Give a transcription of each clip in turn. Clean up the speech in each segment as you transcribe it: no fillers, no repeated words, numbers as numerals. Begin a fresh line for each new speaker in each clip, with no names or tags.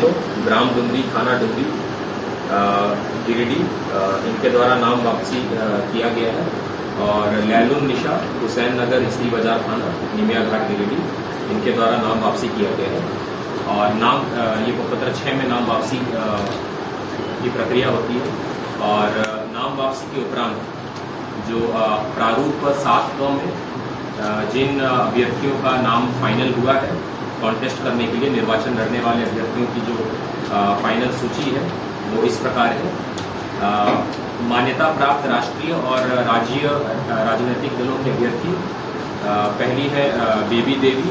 तो ग्राम डुमरी, थाना डुमरी, गिरिडीह, इनके द्वारा नाम वापसी किया गया है। और लैलुन निशा, हुसैन नगर, इसरी बाजार थाना, निमिया घाट, गिरिडीह, इनके द्वारा नाम वापसी किया गया है। और नाम ये उपपत्र 6 में नाम वापसी की प्रक्रिया होती है। और नाम वापसी के उपरांत जो प्रारूप 7 में जिन अभ्यर्थियों का नाम फाइनल हुआ है कॉन्टेस्ट करने के लिए, निर्वाचन लड़ने वाले अभ्यर्थियों की जो फाइनल सूची है वो इस प्रकार है। मान्यता प्राप्त राष्ट्रीय और राज्य राजनीतिक दलों के अभ्यर्थी, पहली है बेबी देवी,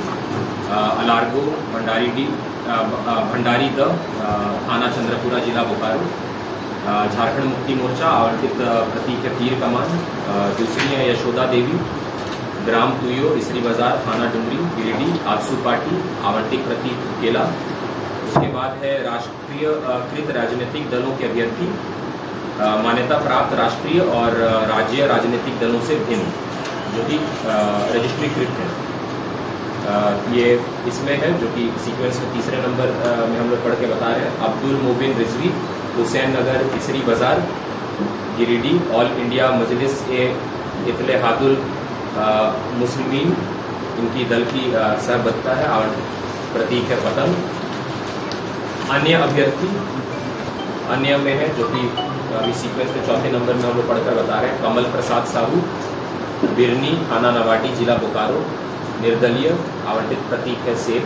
अलार्गो, भंडारी द, थाना चंद्रपुरा, जिला बोकारो। झारखंड मुक्ति मोर्चा, आवंटित प्रतीक है तीर कमान। दूसरी है यशोदा देवी, ग्राम तुयो, इसरी बाजार, थाना डुमरी, गिरिडीह, आजसू पार्टी, आवंटित प्रतीक केला। उसके बाद है राष्ट्रीय कृत राजनीतिक दलों के अभ्यर्थी, मान्यता प्राप्त राष्ट्रीय और राज्य राजनीतिक दलों से भिन्न, जो कि रजिस्ट्रीकृत है। ये इसमें है जो कि सीक्वेंस में तीसरे नंबर में हम लोग पढ़ के बता रहे हैं। अब्दुल मोबिन रिजवी, हुसैन नगर, इसरी बाजार, गिरिडीह, ऑल इंडिया मजलिस ए इत्तेहादुल मुस्लिमीन, इनकी दल की सहबद्धता है और प्रतीक है पतंग। अन्य अभ्यर्थी अन्य में है जो कि अभी सीक्वेंस में चौथे नंबर में हम लोग पढ़कर बता रहे हैं। कमल प्रसाद साहू, बिरनी, थाना नवाटी, जिला बोकारो, निर्दलीय, आवंटित प्रतीक है सेब।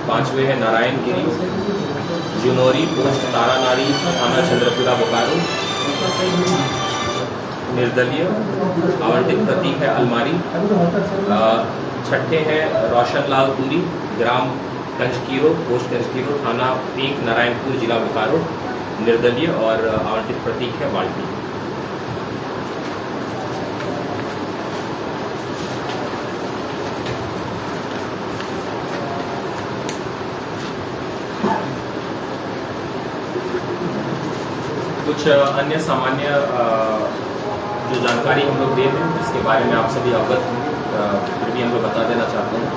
5वें है नारायण गिरी, जुनोरी, पोस्ट तारानाड़ी, थाना चंद्रपुरा, बोकारो, निर्दलीय, आवंटित प्रतीक है अलमारी। 6ठे है रोशन लाल पुरी, ग्राम कंजकीरो, पोस्ट कंजकीरो, थाना पीक, नारायणपुर, जिला बोकारो, निर्दलीय, और आवंटित प्रतीक है बाल्टी। कुछ अन्य सामान्य जो जानकारी हम लोग दे दें, जिसके बारे में आप सभी अवगत हैं, फिर भी हम लोग बता देना चाहते हैं।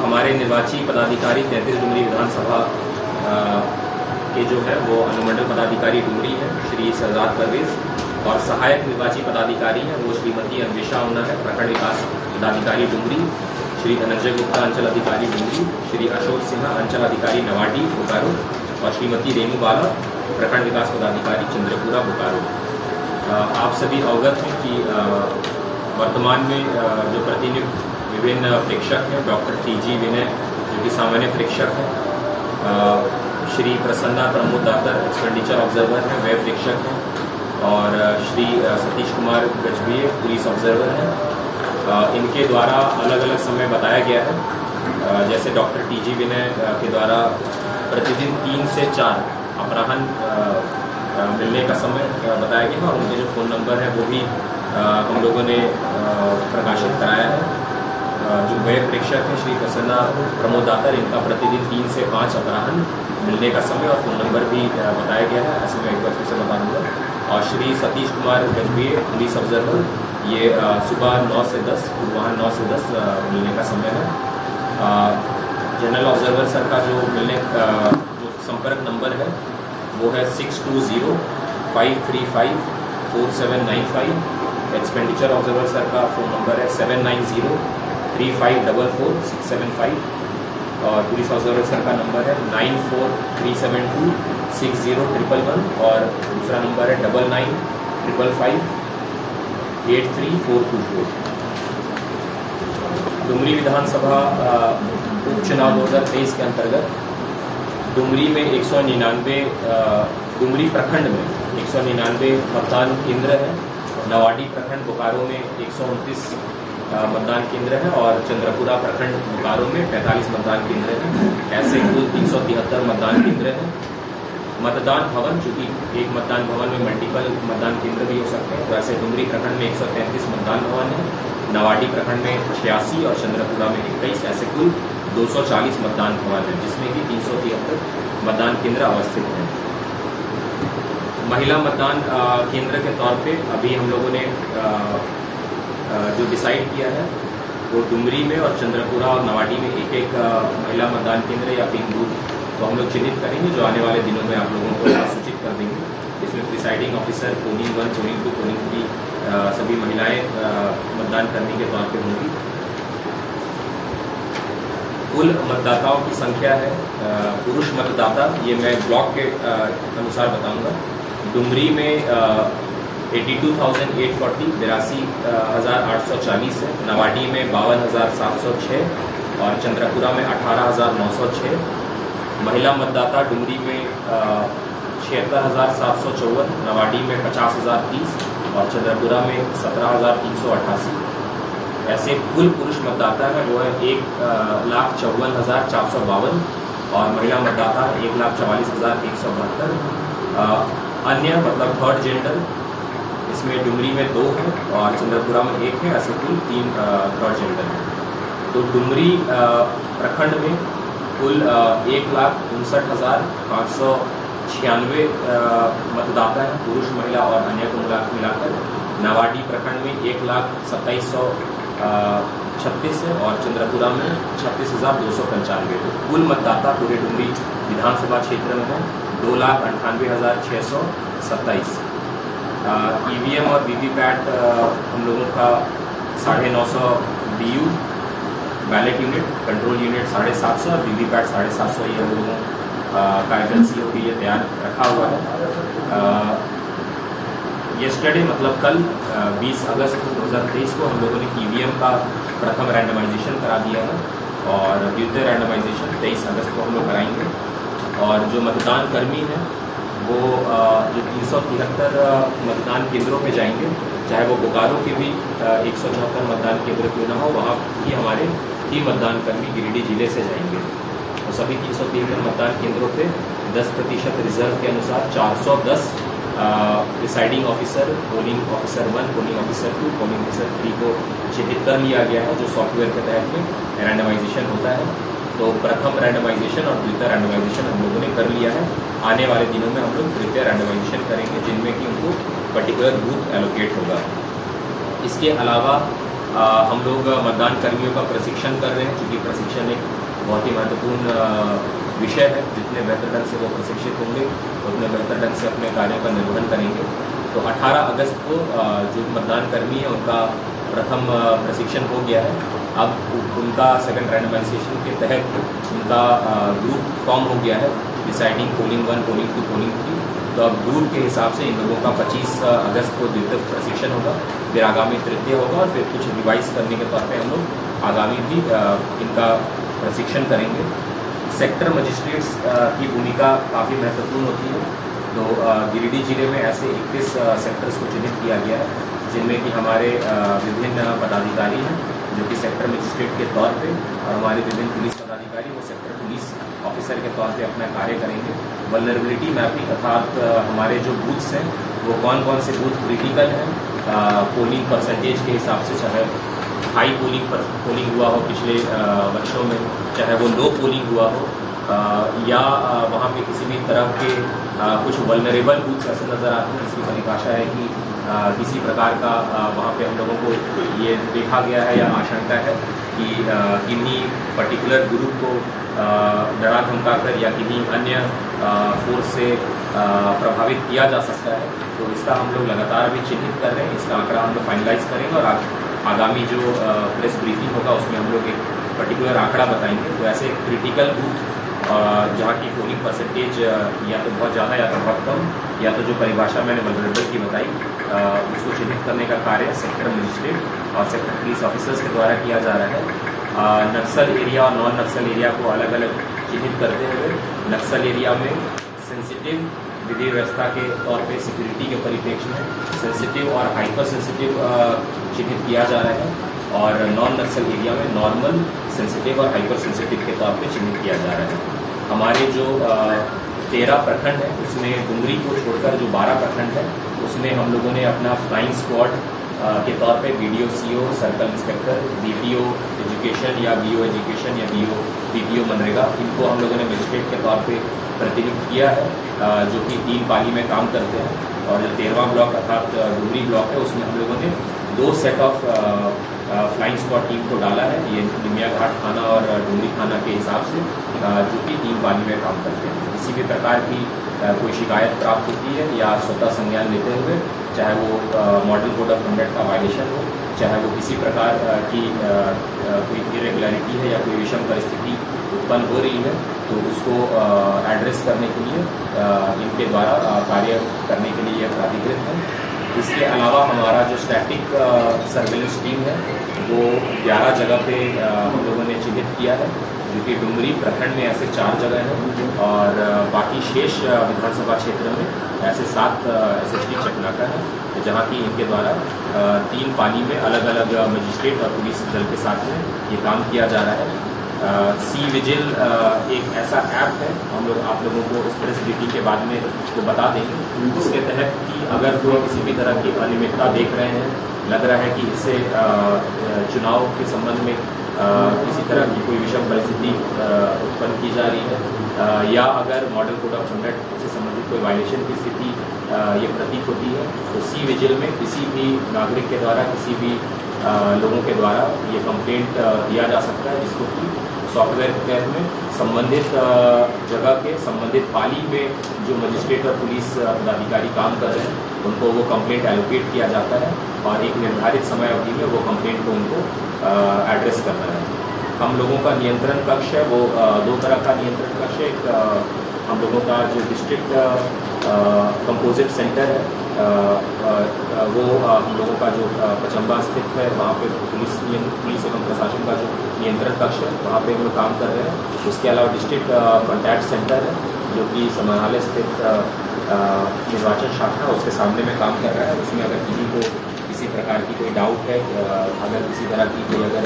हमारे निर्वाची पदाधिकारी 33 डुमरी विधानसभा के जो है वो अनुमंडल पदाधिकारी डुमरी है श्री सरदार परवेज, और सहायक निर्वाची पदाधिकारी हैं वो श्रीमती अन्वेषा उन्ना है, प्रखंड विकास पदाधिकारी डुमरी, श्री धनंजय गुप्ता, अंचल अधिकारी डुमरी, श्री अशोक सिन्हा, अंचल अधिकारी नवाडी, बोकारो, और श्रीमती रेणु बाला, प्रखंड विकास पदाधिकारी चंद्रपुरा, बोकारो। आप सभी अवगत हैं कि वर्तमान में जो प्रतिनियुक्त विभिन्न प्रेक्षक हैं, डॉक्टर टी.जी. विनय जो कि सामान्य प्रेक्षक हैं, श्री प्रसन्ना प्रमोद दातर एक्सपेंडिचर ऑब्जर्वर हैं, व्यय प्रेक्षक हैं, और श्री सतीश कुमार गजभिये पुलिस ऑब्जर्वर हैं। इनके द्वारा अलग अलग समय बताया गया है। जैसे डॉक्टर टी.जी. विनय के द्वारा प्रतिदिन 3 से 4 अपराह्न मिलने का समय बताया गया है, और उनके जो फ़ोन नंबर है वो भी हम लोगों ने प्रकाशित कराया है। जो व्यय प्रेक्षक हैं श्री प्रसन्ना प्रमोद दातर, इनका प्रतिदिन 3 से 5 अपराह्न मिलने का समय और फ़ोन नंबर भी बताया गया है, ऐसे मैं एक बार फिर से बता दूँगा। और श्री सतीश कुमार गजभिये पुलिस ऑब्जर्वर, ये सुबह 9 से 10, पूर्वाह्न 9 से 10 मिलने का समय है। जनरल ऑब्जर्वर सर का जो मिलने का जो संपर्क नंबर है वो है 6205354795। एक्सपेंडिचर ऑब्जर्वर सर का फ़ोन नंबर है 7903544675, और पुलिस ऑब्जर्वर सर का नंबर है 9437260111, और दूसरा नंबर है 9955583424। डुमरी विधानसभा उपचुनाव 2023 के अंतर्गत डुमरी में 199 डुमरी प्रखंड में 199 मतदान केंद्र है। नवाडी प्रखंड बोकारो में 129 मतदान केंद्र है, और चंद्रपुरा प्रखंड बोकारो में 45 मतदान केंद्र हैं। ऐसे कुल 373 मतदान केंद्र हैं। मतदान भवन, चूँकि एक मतदान भवन में मल्टीपल मतदान केंद्र भी हो सकते हैं, तो ऐसे डुमरी प्रखंड में 133 मतदान भवन है, नवाडी प्रखंड में 86 और चंद्रपुरा में 21, ऐसे कुल 240 मतदान भवन है, जिसमें कि 373 मतदान केंद्र अवस्थित हैं। महिला मतदान केंद्र के तौर पे अभी हम लोगों ने जो डिसाइड किया है वो डुमरी में और चंद्रपुरा और नवाडी में एक एक महिला मतदान केंद्र या पिंक बूथ तो हम लोग चिन्हित करेंगे, जो आने वाले दिनों में आप लोगों को सूचित कर देंगे। इसमें presiding officer, polling 1, polling 2, polling 3 सभी महिलाएं मतदान करने के तौर पे होंगी। कुल मतदाताओं की संख्या है, पुरुष मतदाता ये मैं ब्लॉक के अनुसार बताऊंगा। डुमरी में 82,840 82,840 है, नवाडी में 52,706 और चंद्रपुरा में 18,906। महिला मतदाता डुमरी में 76,754, नवाडी में 50,030 और चंद्रपुरा में 17,388। ऐसे कुल पुरुष मतदाता है वो है 1,54,452 और महिला मतदाता 1,44,172। अन्य मतलब थर्ड जेंडर, इसमें डुमरी में 2 है और चंद्रपुरा में 1 है, ऐसे कुल 3 थर्ड जेंडर है। तो डुमरी प्रखंड में कुल 1,59,596 मतदाता हैं, पुरुष महिला और अन्य को मिलाकर। नवाडी प्रखंड में 1,27,136 है और चंद्रपुरा में 36,295। तो कुल मतदाता पूरे डुमरी विधानसभा क्षेत्र में है 2,98,627। ईवीएम और वीवीपैट हम लोगों का 950 BU, ballot unit, control unit 750 और वीवीपैट 750 ये हम लोगों का एजेंसी होगी, ये तैयार रखा हुआ है। येस्टरडे मतलब कल 20 अगस्त 2023 को हम लोगों ने ईवीएम का प्रथम रैंडमाइजेशन करा दिया है और द्वितीय रैंडमाइजेशन 23 अगस्त को हम लोग कराएंगे। और जो मतदान कर्मी हैं वो जो 373 मतदान केंद्रों पे जाएंगे, चाहे वो बोकारो के भी 174 मतदान केंद्र क्यों ना हो, वहाँ भी हमारे 3 मतदान कर्मी गिरिडीह जिले से जाएंगे। तो सभी 373 मतदान केंद्रों पे 10% रिजर्व के अनुसार 410 presiding officer, polling officer 1, polling officer 2, polling officer 3 को चिन्हित कर लिया गया है, जो सॉफ्टवेयर के तहत में रैंडमाइजेशन होता है। तो प्रथम रैंडमाइजेशन और द्वितीय रैंडमाइजेशन हम लोगों ने कर लिया है। आने वाले दिनों में हम लोग तृतीय रैंडमाइजेशन करेंगे, जिनमें कि उनको पर्टिकुलर बूथ एलोकेट होगा। इसके अलावा हम लोग मतदान कर्मियों का प्रशिक्षण कर रहे हैं, क्योंकि प्रशिक्षण एक बहुत ही महत्वपूर्ण विषय है। जितने बेहतर ढंग से वो प्रशिक्षित होंगे उतने बेहतर ढंग से अपने कार्यों का निर्वहन करेंगे। तो 18 अगस्त को जो मतदान कर्मी है उनका प्रथम प्रशिक्षण हो गया है। अब उनका सेकंड रैंडमाइजेशन के तहत उनका ग्रुप फॉर्म हो गया है, डिसाइडिंग पोलिंग 1, पोलिंग 2, पोलिंग 3। तो अब ग्रुप के हिसाब से इन लोगों का 25 अगस्त को द्वितीय प्रशिक्षण होगा, फिर आगामी तृतीय होगा और फिर कुछ रिवाइज करने के तौर पे हम लोग आगामी भी इनका प्रशिक्षण करेंगे। सेक्टर मजिस्ट्रेट्स की भूमिका काफ़ी महत्वपूर्ण होती है। तो गिरिडीह जिले में ऐसे 21 सेक्टर्स को चिन्हित किया गया है, जिनमें कि हमारे विभिन्न पदाधिकारी हैं जो कि सेक्टर मजिस्ट्रेट के तौर पे, और हमारे विभिन्न पुलिस पदाधिकारी वो सेक्टर पुलिस ऑफिसर के तौर पे अपना कार्य करेंगे। वल्नरेबिलिटी मैपिंग अर्थात हमारे जो बूथ्स हैं वो कौन कौन से बूथ क्रिटिकल हैं, पोलिंग परसेंटेज के हिसाब से, चाहे हाई पोलिंग हुआ हो पिछले वर्षों में, चाहे वो लो पोलिंग हुआ हो, या वहाँ पे किसी भी तरह के कुछ वल्नरेबल बूथ्स ऐसे नज़र आते हैं जिसकी परिभाषा है कि किसी प्रकार का वहाँ पे हम लोगों को ये देखा गया है या आशंका है कि किन्हीं पर्टिकुलर ग्रुप को डरा धमका कर या किन्हीं अन्य फोर्स से प्रभावित किया जा सकता है। तो इसका हम लोग लगातार अभी चिन्हित कर रहे हैं, इसका आंकड़ा हम लोग फाइनलाइज करेंगे और आगामी जो प्रेस ब्रीफिंग होगा उसमें हम लोग एक पर्टिकुलर आंकड़ा बताएंगे। तो ऐसे क्रिटिकल बूथ जहाँ की पोलिंग परसेंटेज या तो बहुत ज़्यादा या तो बहुत कम, या तो जो परिभाषा मैंने वल्नरेबल की बताई उसको चिन्हित करने का कार्य सेक्टर मजिस्ट्रेट और सेक्टर पुलिस ऑफिसर्स के द्वारा किया जा रहा है। नक्सल एरिया और नॉन नक्सल एरिया को अलग अलग चिन्हित करते हुए नक्सल एरिया में सेंसिटिव विधि व्यवस्था के तौर पे सिक्योरिटी के परिप्रेक्ष्य में सेंसिटिव और हाइपर सेंसिटिव चिन्हित किया जा रहा है, और नॉन नक्सल एरिया में नॉर्मल, सेंसिटिव और हाइपर सेंसिटिव के तौर पे चिन्हित किया जा रहा है। हमारे जो 13 प्रखंड है उसमें डुमरी को छोड़कर जो 12 प्रखंड है उसमें हम लोगों ने अपना फ्लाइंग स्क्वाड के तौर पे BDO, CO, circle inspector, BPO education या BO एजुकेशन या BPO मनरेगा, इनको हम लोगों ने मजिस्ट्रेट के तौर पे प्रतिनियुक्त किया है, जो कि 3 पाली में काम करते हैं। और जो 13वां ब्लॉक अर्थात डुमरी ब्लॉक है उसमें हम लोगों ने 2 set of flying squad team को डाला है, ये निमिया घाट थाना और डुमरी थाना के हिसाब से, जो कि 3 पाली में काम करते हैं। किसी भी प्रकार की कोई शिकायत प्राप्त होती है या स्वतः संज्ञान लेते हुए, चाहे वो मॉडल कोड ऑफ कंडक्ट का वायलेशन हो, चाहे वो किसी प्रकार की कोई इरेगुलरिटी है या कोई विषम परिस्थिति उत्पन्न हो रही है, तो उसको एड्रेस करने के लिए इनके द्वारा कार्य करने के लिए प्राधिकृत है। इसके अलावा हमारा जो स्टैटिक सर्वेलेंस टीम है वो 11 जगह पे हम लोगों ने चिन्हित किया है, जो कि डुमरी प्रखंड में ऐसे 4 जगह हैं और बाकी शेष विधानसभा क्षेत्र में ऐसे 7 SHT चकनाका है, जहाँ की इनके द्वारा 3 पाली में अलग अलग मजिस्ट्रेट और पुलिस दल के साथ में ये काम किया जा रहा है। सी विजिल एक ऐसा ऐप है, हम लोग आप लोगों को इस प्रेस ब्रीफिंग के बाद में वो बता देंगे, जिसके तहत कि अगर कोई किसी भी तरह की अनियमितता देख रहे हैं, लग रहा है कि इससे चुनाव के संबंध में किसी तरह की कोई विषम परिस्थिति उत्पन्न की जा रही है, या अगर मॉडल कोड ऑफ कंडक्ट से संबंधित कोई वायलेशन की स्थिति ये प्रतीत होती है, तो सी विजिल में किसी भी नागरिक के द्वारा, किसी भी लोगों के द्वारा ये कंप्लेंट दिया जा सकता है, जिसको कि सॉफ्टवेयर के तहत में संबंधित जगह के संबंधित पाली में जो मजिस्ट्रेट और पुलिस पदाधिकारी काम कर रहे हैं उनको वो कंप्लेंट एलोकेट किया जाता है और एक निर्धारित समय अवधि में वो कंप्लेंट को उनको एड्रेस करना है। हम लोगों का नियंत्रण कक्ष है वो 2 तरह का नियंत्रण कक्ष है। एक हम लोगों का जो डिस्ट्रिक्ट कंपोजिट सेंटर है वो हम लोगों का जो पचम्बा स्थित है, वहाँ पे पुलिस एवं प्रशासन का जो नियंत्रण कक्ष है वहाँ पे हम लोग काम कर रहे हैं। उसके अलावा डिस्ट्रिक्ट कॉन्टैक्ट सेंटर है जो कि समाहरणालय स्थित निर्वाचन शाखा है, उसके सामने में काम कर रहा है। उसमें अगर किसी को किसी प्रकार की कोई डाउट है, अगर किसी तरह की कोई अगर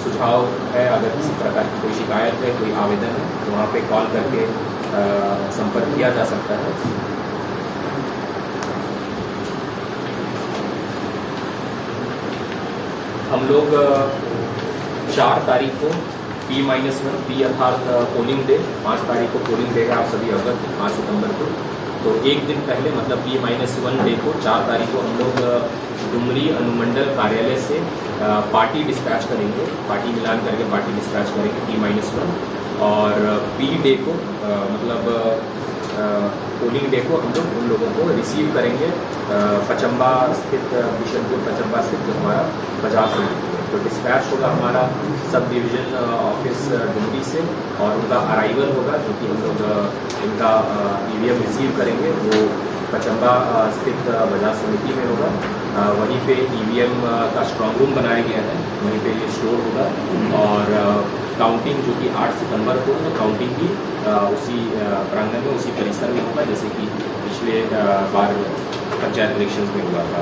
सुझाव है, अगर किसी प्रकार की कोई शिकायत है, कोई आवेदन है, तो वहाँ पे कॉल करके संपर्क किया जा सकता है। हम लोग 4 तारीख को P-1 P अर्थात पोलिंग डे, 5 तारीख को पोलिंग डे है, आप सभी अवगत 5 सितंबर को। तो एक दिन पहले मतलब P-1 डे को 4 तारीख को हम लोग डुमरी अनुमंडल कार्यालय से पार्टी डिस्पैच करेंगे, पार्टी मिलान करके पार्टी डिस्पैच करेंगे P-1। और P डे को मतलब पोलिंग डे को हम लोग उन लोगों को रिसीव करेंगे पचम्बा स्थित, बिशनपुर पचम्बा स्थित जो हमारा बाजार समिति है। तो डिस्पैच होगा हमारा सब डिवीजन ऑफिस डुमरी से और उनका अराइवल होगा, जो कि हम लोग इनका EVM रिसीव करेंगे वो पचम्बा स्थित बाजार समिति में होगा। वहीं पे EVM का स्ट्रॉन्ग रूम बनाया गया है, वहीं पे ये स्टोर होगा। और काउंटिंग जो कि 8 सितंबर को काउंटिंग की उसी प्रांगण में, उसी परिसर में होगा, जैसे कि पिछले बार पंचायत इलेक्शंस में हुआ था।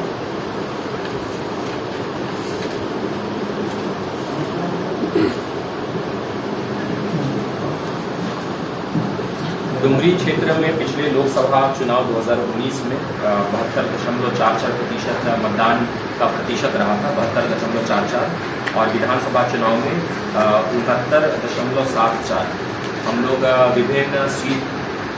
डुमरी क्षेत्र में पिछले लोकसभा चुनाव 2019 में 72.44% मतदान का प्रतिशत रहा था, 72.44, और विधानसभा चुनाव में 69.74। हम लोग विभिन्न स्वीप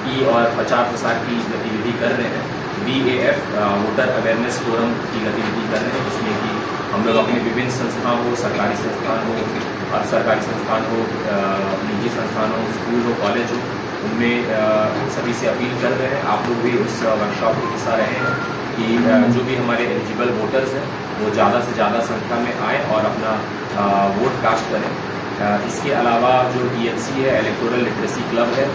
की और प्रचार प्रसार की गतिविधि कर रहे हैं। BAF वोटर अवेयरनेस फोरम की गतिविधि कर रहे हैं, जिसमें कि हम लोग अपने विभिन्न संस्थान हो, सरकारी संस्थान हो, अर्ध सरकारी संस्थान हो, निजी संस्थान हो, स्कूल हो, कॉलेज हो, उनमें सभी से अपील कर रहे हैं, आप लोग भी उस वर्कशॉप में हिस्सा रहे हैं कि जो भी हमारे एलिजिबल वोटर्स हैं वो ज़्यादा से ज़्यादा संख्या में आए और अपना वोट कास्ट करें। इसके अलावा जो ELC है, इलेक्टोरल लिटरेसी क्लब है,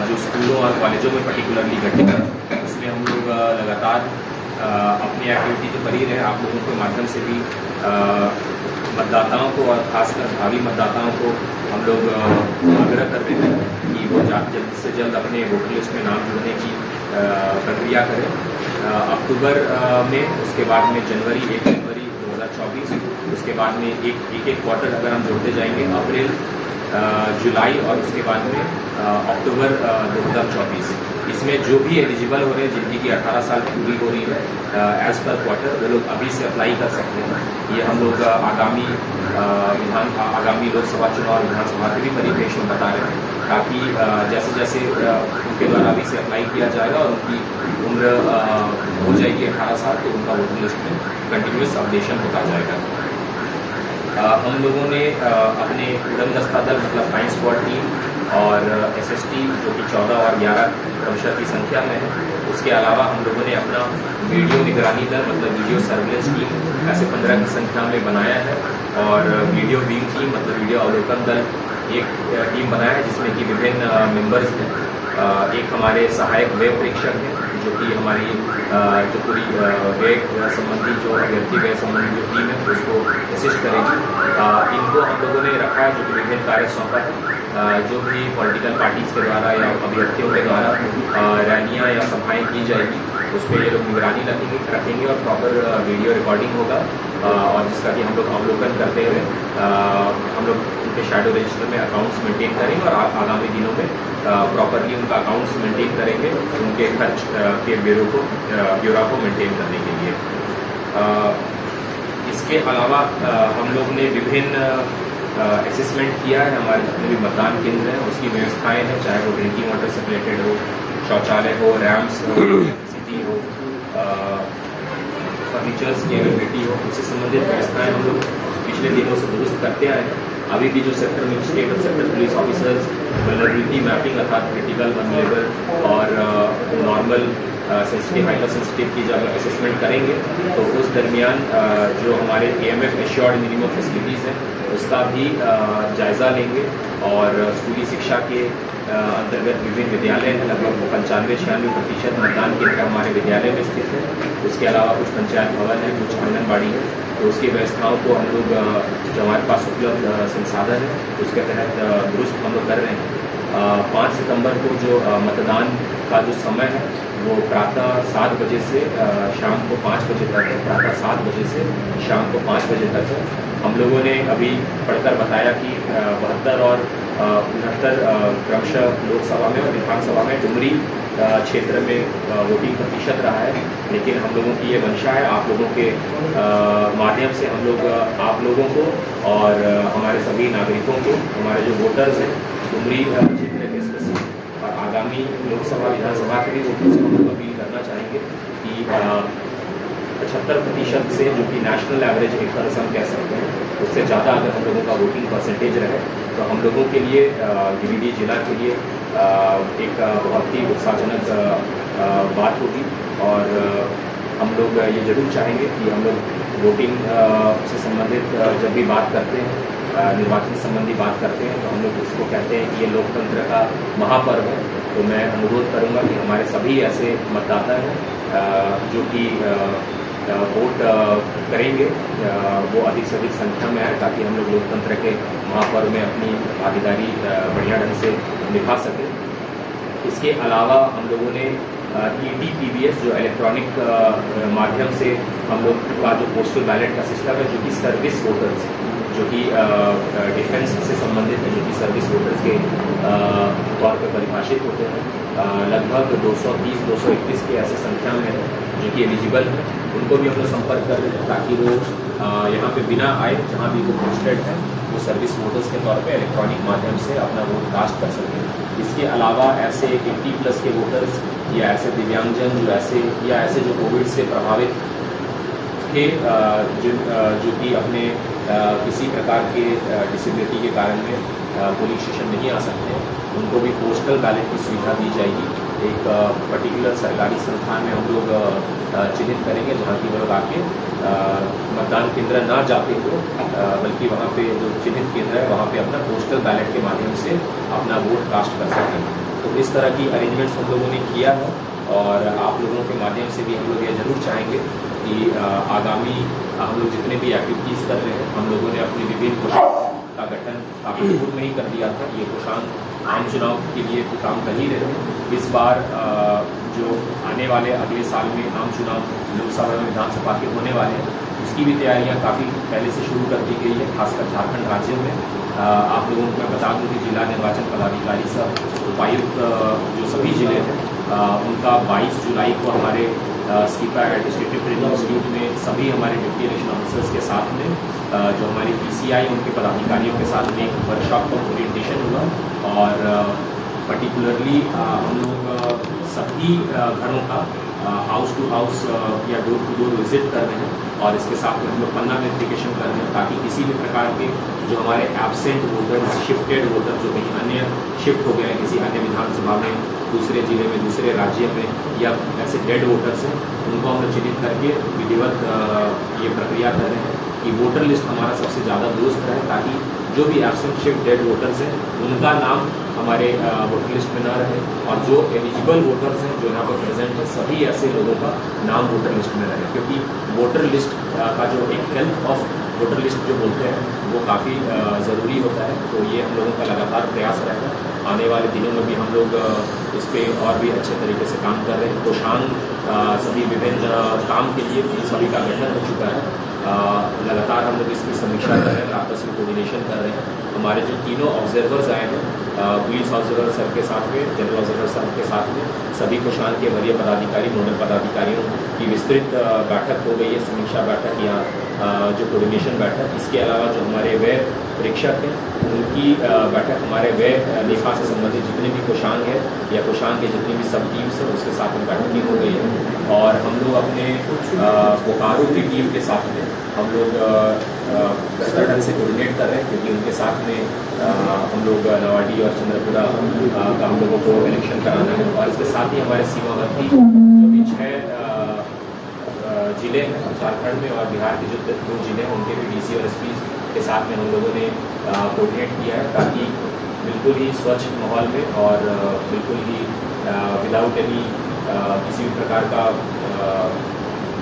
जो स्कूलों और कॉलेजों में पर्टिकुलरली गठित है, उसमें हम लोग लगातार अपनी एक्टिविटी तो कर ही रहे हैं। आप लोगों के माध्यम से भी मतदाताओं को और खासकर भावी मतदाताओं को हम लोग आग्रह कर रहे हैं कि वो जल्द से जल्द अपने वोटर लिस्ट में नाम जोड़ने की प्रक्रिया करें। अक्टूबर में, उसके बाद में जनवरी 1 जनवरी 2024, उसके बाद में एक क्वार्टर अगर हम जोड़ते जाएंगे, अप्रैल, जुलाई और उसके बाद में अक्टूबर 2024, इसमें जो भी एलिजिबल हो रहे हैं, जिनकी कि 18 साल पूरी हो रही है एज पर क्वार्टर, वो लोग अभी से अप्लाई कर सकते हैं। ये हम लोग आगामी लोकसभा चुनाव और विधानसभा के भी परिप्रेक्ष्य में बता रहे हैं। ताकि जैसे जैसे उनके द्वारा अभी से अप्लाई किया जाएगा और उनकी उम्र हो जाएगी 18 साल, तो उनका वोटर लिस्ट में कंटिन्यूस अपडेशन होता जाएगा। हम लोगों ने अपने उड़न दस्ता दल मतलब फ्लाइंग स्क्वाड टीम और SST जो कि 14 और 11 क्रमशः की संख्या में है, उसके अलावा हम लोगों ने अपना वीडियो निगरानी दल मतलब वीडियो सर्विलेंस टीम ऐसे 15 की संख्या में बनाया है, और वीडियो विंग टीम मतलब वीडियो अवलोकन दल एक टीम बनाया है जिसमें कि विभिन्न मेंबर्स हैं। एक हमारे सहायक व्यय प्रेक्षक हैं जो कि हमारी जो पूरी व्यय संबंधी जो अभ्यर्थी व्यय संबंधी जो टीम है उसको असिस्ट करेगी। इनको हम लोगों ने रखा है जो कि विभिन्न कार्य सौंपा है, जो भी पॉलिटिकल पार्टीज़ के द्वारा या अभ्यर्थियों के द्वारा रैलियाँ या सभाएँ की जाएगी उस पर ये लोग निगरानी रखेंगे और प्रॉपर वीडियो रिकॉर्डिंग होगा, और जिसका कि हम लोग अवलोकन करते हुए हम लोग उनके शैडो रजिस्टर में अकाउंट्स मेंटेन करेंगे और आगामी दिनों में प्रॉपरली उनका अकाउंट्स मेंटेन करेंगे उनके खर्च के ब्यूरो को मेंटेन करने के लिए। इसके अलावा हम लोग ने विभिन्न असेसमेंट किया है। हमारे जितने भी मतदान केंद्र हैं उसकी व्यवस्थाएं हैं, चाहे वो ड्रिंकिंग वाटर से रिलेटेड हो, शौचालय हो, रैम्प्स हो, सिटी हो, फर्नीचर्स की अवेलेबिलिटी हो, उससे संबंधित व्यवस्थाएं हम लोग पिछले दिनों से दुरुस्त करते आए हैं। अभी भी जो सेक्टर मजिस्ट्रेट और sector police officers vulnerability mapping अर्थात क्रिटिकल, वल्नरेबल और नॉर्मल सेंसिटिव, हाइपर सेंसिटिव की जब असेसमेंट करेंगे तो उस दरमियान जो हमारे AMF एश्योर्ड मिनिमम फैसिलिटीज़ हैं उसका भी जायज़ा लेंगे, और स्कूली शिक्षा के अंतर्गत विभिन्न विद्यालय हैं, लगभग 95-96% मतदान केंद्र हमारे विद्यालय में स्थित है। उसके अलावा कुछ पंचायत भवन है, कुछ आंगनबाड़ी है, तो उसकी व्यवस्थाओं को हम लोग जो हमारे पास उपलब्ध संसाधन है उसके तहत दुरुस्त हम लोग कर रहे हैं। 5 सितंबर को जो मतदान का जो समय है वो प्रातः 7 बजे से शाम को 5 बजे तक है। प्रातः 7 बजे से शाम को 5 बजे तक है। हम लोगों ने अभी पढ़कर बताया कि 72 और 69 क्रमशः लोकसभा में और विधानसभा में डुमरी क्षेत्र में वोटिंग प्रतिशत रहा है, लेकिन हम लोगों की ये मंशा है आप लोगों के माध्यम से हम लोग आप लोगों को और हमारे सभी नागरिकों को, हमारे जो वोटर्स हैं डुमरी क्षेत्र के स्पेसिफिक और आगामी लोकसभा विधानसभा के भी वोटर्स को हम लोग अपील करना चाहेंगे कि 75% से जो कि नेशनल एवरेज एक तरह से हम कह सकते हैं उससे ज़्यादा अगर हम लोगों का वोटिंग परसेंटेज रहे तो हम लोगों के लिए गिरिडीह जिला के लिए एक बहुत ही उत्साहजनक बात होगी। और हम लोग ये जरूर चाहेंगे कि हम लोग वोटिंग से संबंधित जब भी बात करते हैं, निर्वाचन संबंधी बात करते हैं तो हम लोग इसको कहते हैं कि ये लोकतंत्र का महापर्व है। तो मैं अनुरोध करूंगा कि हमारे सभी ऐसे मतदाता हैं जो कि वोट करेंगे वो अधिक से अधिक संख्या में आए ताकि हम लोग लोकतंत्र के महापर्व में अपनी भागीदारी बढ़िया ढंग से निभा सकें। इसके अलावा हम लोगों ने ETPBS जो इलेक्ट्रॉनिक माध्यम से हम लोग का जो पोस्टल बैलेट का सिस्टम है जो कि सर्विस वोटर्स जो कि डिफेंस से संबंधित है, जो कि सर्विस वोटर्स के तौर पर परिभाषित होते हैं, लगभग 230-231 की ऐसी संख्या में जो कि एलिजिबल है, उनको भी हम लोग संपर्क कर रहे हैं ताकि वो यहाँ पे बिना आए जहाँ भी वो पोस्टेड है वो सर्विस वोटर्स के तौर पे इलेक्ट्रॉनिक माध्यम से अपना वोट कास्ट कर सकें। इसके अलावा ऐसे 80+ के वोटर्स या ऐसे दिव्यांगजन जो ऐसे जो कोविड से प्रभावित थे जो कि अपने किसी प्रकार के डिसेबिलिटी के कारण में पोलिंग स्टेशन नहीं आ सकते, उनको भी पोस्टल बैलेट की सुविधा दी जाएगी। एक पर्टिकुलर सरकारी संस्थान में हम लोग चिन्हित करेंगे जहाँ की लोग आके मतदान केंद्र ना जाते हो बल्कि वहाँ पे जो चिन्हित केंद्र है वहाँ पे अपना पोस्टल बैलेट के माध्यम से अपना वोट कास्ट कर सकें। तो इस तरह की अरेंजमेंट्स हम लोगों ने किया है और आप लोगों के माध्यम से भी हम लोग ये जरूर चाहेंगे कि आगामी हम लोग जितने भी एक्टिविटीज़ कर रहे हैं, हम लोगों ने अपनी विभिन्न कोषांग का गठन काफ़ी पूर्व में ही कर दिया था। ये कोषांग आम चुनाव के लिए तो काम कर ही रहे हैं। इस बार जो आने वाले अगले साल में आम चुनाव लोकसभा और विधानसभा के होने वाले हैं, उसकी भी तैयारियां काफ़ी पहले से शुरू कर दी गई है, खासकर झारखंड राज्य में। आप लोगों को मैं बता दूं कि जिला निर्वाचन पदाधिकारी सब उपायुक्त जो सभी जिले हैं उनका 22 जुलाई को हमारे स्कीपा एडमिनिस्ट्रेटिव ट्रेनिंग इंस्टीट्यूट में सभी हमारे डिप्टी इलेक्शन ऑफिसर्स के साथ में जो हमारी PCI उनके पदाधिकारियों के साथ में एक वर्कशॉप का ओरिएंटेशन हुआ और पर्टिकुलरली हम लोग सभी घरों का हाउस टू हाउस या डोर टू डोर विजिट कर रहे हैं और इसके साथ में हम लोग पन्ना वेरिफिकेशन कर रहे हैं ताकि किसी भी प्रकार के जो हमारे एब्सेंट वोटर्स, शिफ्टेड वोटर जो कहीं अन्य शिफ्ट हो गए हैं किसी अन्य विधानसभा में, दूसरे जिले में, दूसरे राज्य में, या ऐसे डेड वोटर्स हैं, उनको हम लोग चिन्हित करके विधिवत ये प्रक्रिया कर रहे हैं कि वोटर लिस्ट हमारा सबसे ज़्यादा दुरुस्त रहे ताकि जो भी एब्सेंट शिफ्ट डेड वोटर्स हैं उनका नाम हमारे वोटर लिस्ट में ना रहे और जो एलिजिबल वोटर्स हैं जो यहाँ पर प्रेजेंट है सभी ऐसे लोगों का नाम वोटर लिस्ट में रहे, क्योंकि वोटर लिस्ट का जो एक हेल्थ ऑफ वोटर लिस्ट जो बोलते हैं वो काफ़ी ज़रूरी होता है। तो ये हम लोगों का लगातार प्रयास रहेगा। आने वाले दिनों में भी हम लोग इस पर और भी अच्छे तरीके से काम कर रहे हैं। कोषांग सभी विभिन्न काम के लिए सभी का गठन हो चुका है। लगातार हम लोग इसकी समीक्षा कर रहे हैं, आपस में कोऑर्डिनेशन कर रहे हैं। हमारे जो तीनों ऑब्जर्वर्स आए हैं, पुलिस ऑब्जर्वर सर के साथ में, जनरल ऑब्जर्वर सर के साथ में, सभी कोषांग के वरीय पदाधिकारी, नोडल पदाधिकारियों की विस्तृत बैठक हो गई है, समीक्षा बैठक या जो कोऑर्डिनेशन बैठक। इसके अलावा जो हमारे व्यय परीक्षक हैं उनकी बैठक, हमारे व्यय लेखा से संबंधित जितने भी कोषांग है या कोषांग के जितनी भी सब टीम्स हैं उसके साथ में बैठकें हो गई है। और हम लोग अपने बोकारो की टीम के साथ में हम लोग संगठन से कोऑर्डिनेट कर रहे हैं, क्योंकि उनके साथ में हम लोग नवाडी और चंद्रपुरा का हम लोगों को इलेक्शन कराना है। और इसके साथ ही हमारे सीमावर्ती जो भी 6 जिले हैं झारखंड में और बिहार के जो 2 जिले हैं उनके भी डीसी और एसपी के साथ में हम लोगों ने कोऑर्डिनेट किया है ताकि बिल्कुल ही स्वच्छ माहौल में और बिल्कुल ही विदाउट एनी किसी भी प्रकार का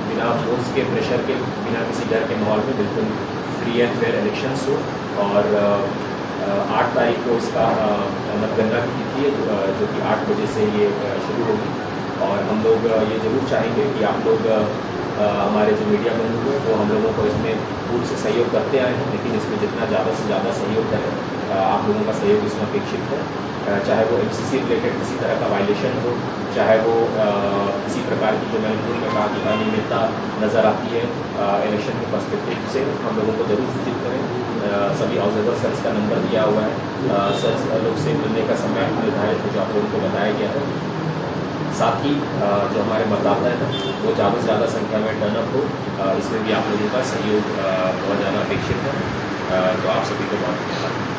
बिना फोर्स के, प्रेशर के, बिना किसी डर के माहौल में बिल्कुल फ्री एंड फेयर इलेक्शंस हो। और 8 तारीख को इसका मतगणना की तिथि है जो कि 8 बजे से ये शुरू होगी। और हम लोग ये ज़रूर चाहेंगे कि आप लोग हमारे जो मीडिया बंधु हैं वो हम लोगों को इसमें पूर्ण से सहयोग करते आए हैं, लेकिन इसमें जितना ज़्यादा से ज़्यादा सहयोग करें, आप लोगों का सहयोग इसमें अपेक्षित है। चाहे वो एमसीसी रिलेटेड किसी तरह का वायलेशन हो, चाहे वो किसी प्रकार की जो मैंने पूर्व में कहा कि अनियमितता नज़र आती है इलेक्शन के पर्सपेक्टिव से, हम लोगों को जरूर सूचित करें। सभी ऑब्जर्वर सर का नंबर दिया हुआ है, सर लोग से मिलने का समय निर्धारित जो आप लोगों को बताया गया है। साथ ही जो हमारे मतदाता हैं वो ज़्यादा से ज़्यादा संख्या में टर्नअप हो, इसमें भी आप लोगों का सहयोग बहुत ज़्यादा अपेक्षित है। तो आप सभी को बहुत धन्यवाद।